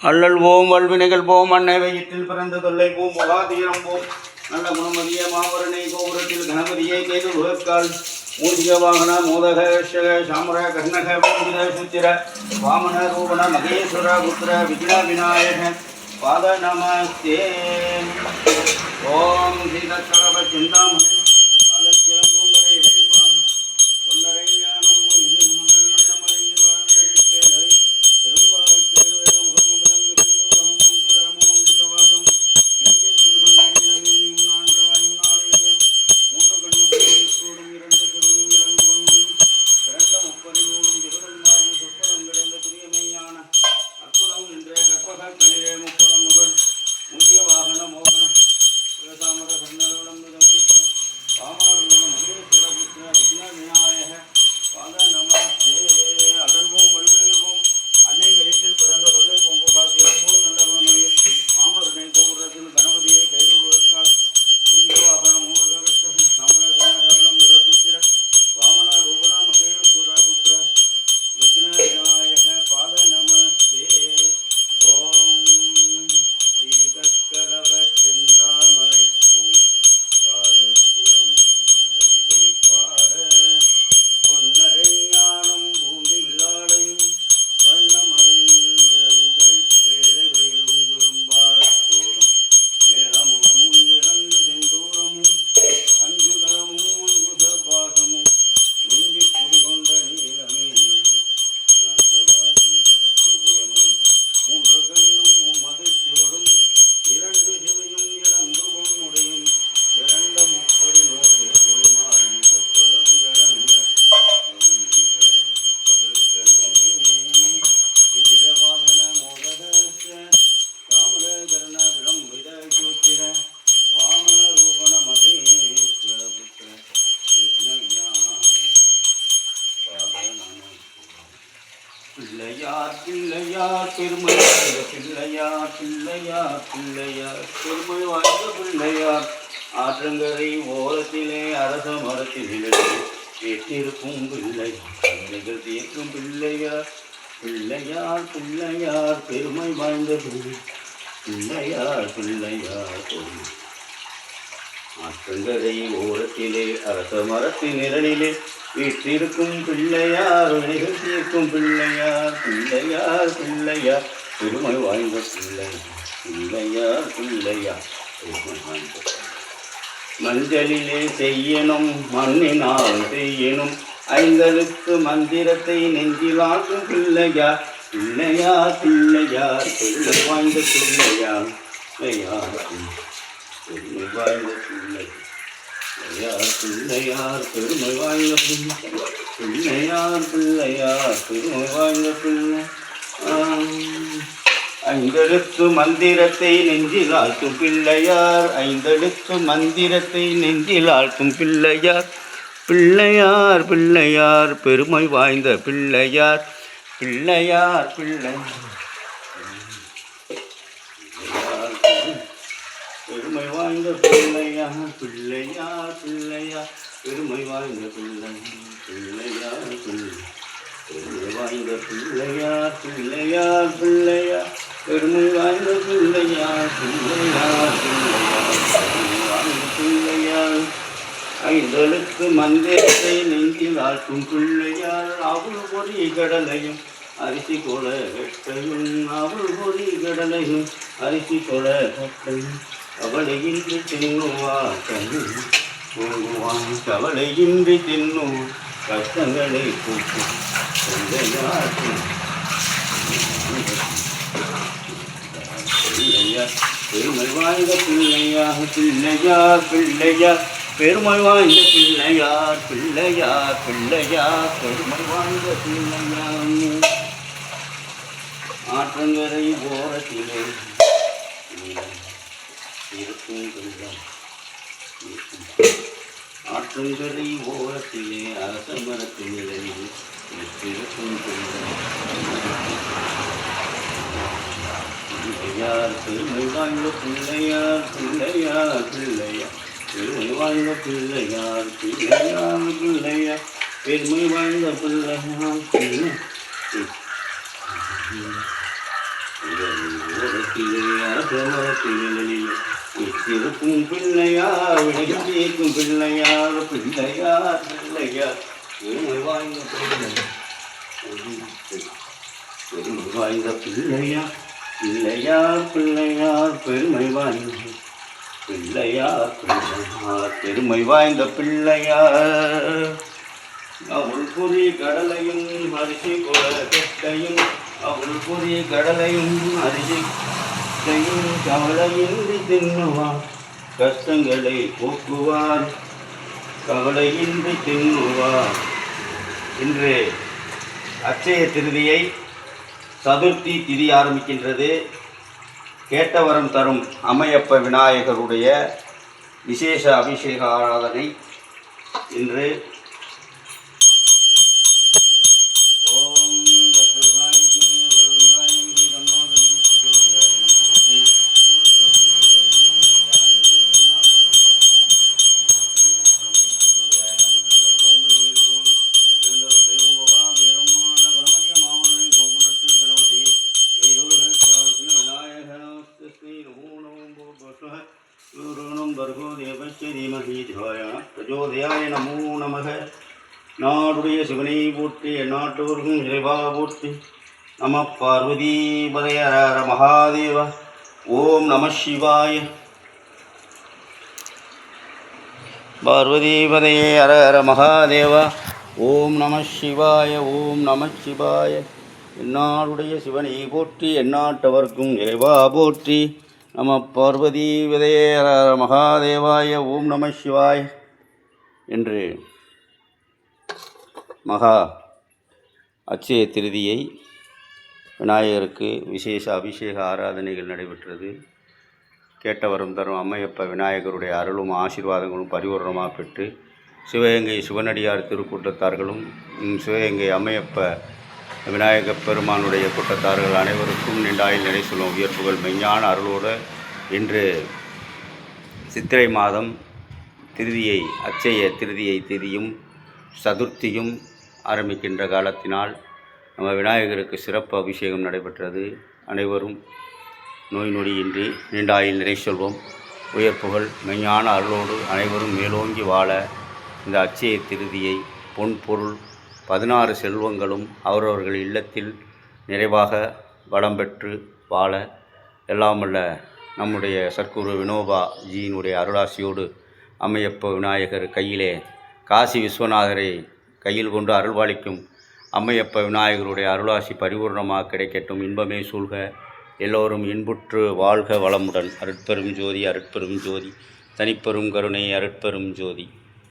அல்லல் போம் வல்வினைகள் போம் அன்னை வயிற்றில் பிறந்த தொல்லை போம் முகாதீரம் போம் நல்ல குணமதிய மாவரனை கோபுரத்தில் கணபதியை கேது உலக்கால் மூதிக வாகன மோதக சாமர கர்ணக பூந்திர சுத்திர வாமன ரூபண மகேஸ்வர புத்திர விக்ன விநாயக பாத நமஸ்தே. ஓம் சீதக்கரவ சிந்தாமணி பாலச்சிலம்பும் வரை இழைப்பாம் பொன்னரை ஞானம் பிள்ளையார் பிள்ளையார் பெருமை பிள்ளையார் பிள்ளையார் பிள்ளையார் பெருமை வாய்ந்த பிள்ளையார் ஆற்றங்கரை ஓரத்திலே அரச மரத்தில் கேட்டிருக்கும் பிள்ளையார் தீர்க்கும் பிள்ளையார் பிள்ளையார் பிள்ளையார் பெருமை வாய்ந்த பிள்ளையார் பிள்ளையார் ஆற்றங்கரை ஓரத்திலே அரச மரத்தின் நிழலிலே வீற்றிருக்கும் பிள்ளையார் வினைகள் தீர்க்கும் பிள்ளையார் பிள்ளையார் பிள்ளையார் பெருமை வாய்ந்த பிள்ளையார் பிள்ளையார் பெருமை வாய்ந்த மஞ்சளிலே செய்யணும் மண்ணினால் செய்யணும் ஐந்தெழுத்து மந்திரத்தை நெஞ்சிலாக்கும் பிள்ளையார் பிள்ளையார் பிள்ளையார் பெருமை வாய்ந்த பிள்ளையார் பிள்ளையார் பெருமை வாய்ந்த பிள்ளையார் பிள்ளையார் பெருமை வாய்ந்த பிள்ளையார் பிள்ளையார் பெருமை வாய்ந்த பிள்ளை ஐந்தெழுத்து மந்திரத்தை நெஞ்சில் ஆழ்த்தும் பிள்ளையார் ஐந்தெழுத்து மந்திரத்தை நெஞ்சில் ஆழ்த்தும் பிள்ளையார் பிள்ளையார் பிள்ளையார் பெருமை வாய்ந்த பிள்ளையார் பிள்ளையார் பிள்ளையார் பெருமை வாய்ந்த பிள்ளையார் பிள்ளையார் பிள்ளையார் பெருமை வாய்ந்த பிள்ளையார் பெருமை வாய்ந்த பிள்ளையார் பிள்ளையார் பிள்ளையார் பெருமை வாய்ந்த பிள்ளையார் பிள்ளையார் வாய்ந்த பிள்ளையார் ஐந்தெழுத்து மந்திரத்தை நெஞ்சில் ஆற்றும் பிள்ளையார் அவள் பொறி கடலையும் அரிசி கொல வெட்டையும் அவள் பொறி கடலையும் அரிசி கொல வெட்டையும் கவலையின்றி தின்னுவார் தூங்குவான் கவலையின்றி தின்னும் கஷ்டங்களை கூட்டும் பிள்ளையார் பெருமை வாய்ந்த பிள்ளையார் பிள்ளையார் பிள்ளையார் பெருமை வாய்ந்த பிள்ளையார் பிள்ளையார் பிள்ளையார் பெருமை வாய்ந்த பிள்ளையார் ஆற்றங்கரை ஓரத்திலே ஆற்றங்கரை ஓரத்திலே அரச மரத்தின் நிலையில் இருக்கும் பிள்ளையார் பெருமை வாய்ந்த பிள்ளையார் பிள்ளையார் பிள்ளையார் பெருமை வாய்ந்த பிள்ளையார் பிள்ளையார் பிள்ளையார் பெருமை வாய்ந்த பிள்ளையார் பிள்ளை மரத்திலே அரச மரத்திலே வீற்றிருக்கும் பிள்ளையார் வினைகள் தீர்க்கும் பிள்ளையார் பிள்ளையார் பிள்ளையார் பெருமை வாய்ந்த பெருமை வாய்ந்த பிள்ளையார் பிள்ளையார் பிள்ளையார் பெருமை வாய்ந்த பிள்ளையார் பிள்ளையார் பெருமை வாய்ந்த பிள்ளையார் அவள் பொறி கடலையும் அரிசி கொல கெட்டையும் அவள் பொறி கடலையும் அரிசி கவலையின்றி தின்னுவார் கஷ்டங்களை போக்குவார் கவலையின்றி தின்னுவார். இன்று அட்சய திருதியை சதுர்த்தி திதி ஆரம்பிக்கின்றது. கேட்டவரம் தரும் அம்மையப்ப விநாயகருடைய விசேஷ அபிஷேக ஆராதனை இன்று. பிரஜோதயாய நமோ நமக. நாடுடைய சிவனை போற்றி எந்நாட்டவர்க்கும் இறைவா போற்றி. நம பார்வதீபதய ஹர மகாதேவ. ஓம் நம சிவாய. பார்வதீபதயே ஹர ஹர மகாதேவ. ஓம் நம சிவாய. ஓம் நம சிவாய. எந்நாடுடைய சிவனை போற்றி எந்நாட்டவர்க்கும் இறைவா போற்றி. நம பார்வதீபதயே ஹர ஹர மகாதேவாய. ஓம் நம சிவாய. என்று மகா அட்சய திருதியை விநாயகருக்கு விசேஷ அபிஷேக ஆராதனைகள் நடைபெற்றது. கேட்டவரம் தரும் அம்மையப்ப விநாயகருடைய அருளும் ஆசீர்வாதங்களும் பரிபூரணமாக பெற்று சிவகங்கை சிவனடியார் திருக்கூட்டத்தார்களும் சிவகங்கை அம்மையப்ப விநாயகப் பெருமானுடைய கூட்டத்தார்கள் அனைவருக்கும் நீண்டாயில் நிலை சொல்லும் உயர்ப்புகள் மெஞ்ஞான அருளோடு இன்று சித்திரை மாதம் திருதியை அட்சய திருதியை திதியும் சதுர்த்தியும் ஆரம்பிக்கின்ற காலத்தினால் நம்ம விநாயகருக்கு சிறப்பு அபிஷேகம் நடைபெற்றது. அனைவரும் நோய் நொடியின்றி நீண்டாயில் நிறை சொல்வோம் உயர்ப்புகள் மெஞ்ஞான அருளோடு அனைவரும் மேலோங்கி வாழ இந்த அட்சய திருதியை பொன் பொருள் 16 செல்வங்களும் அவரவர்கள் இல்லத்தில் நிறைவாக வளம் பெற்று வாழ எல்லாமல்ல நம்முடைய சற்குரு வினோபா ஜியினுடைய அருளாசியோடு அம்மையப்ப விநாயகர் கையிலே காசி விஸ்வநாதரை கையில் கொண்டு அருள்பாலிக்கும் அம்மையப்ப விநாயகருடைய அருளாசி பரிபூர்ணமாக கிடைக்கட்டும். இன்பமே சூழ்க. எல்லோரும் இன்புற்று வாழ்க வளமுடன். அருட்பெரும் ஜோதி அருட்பெரும் ஜோதி தனிப்பெரும் கருணை அருட்பெரும் ஜோதி.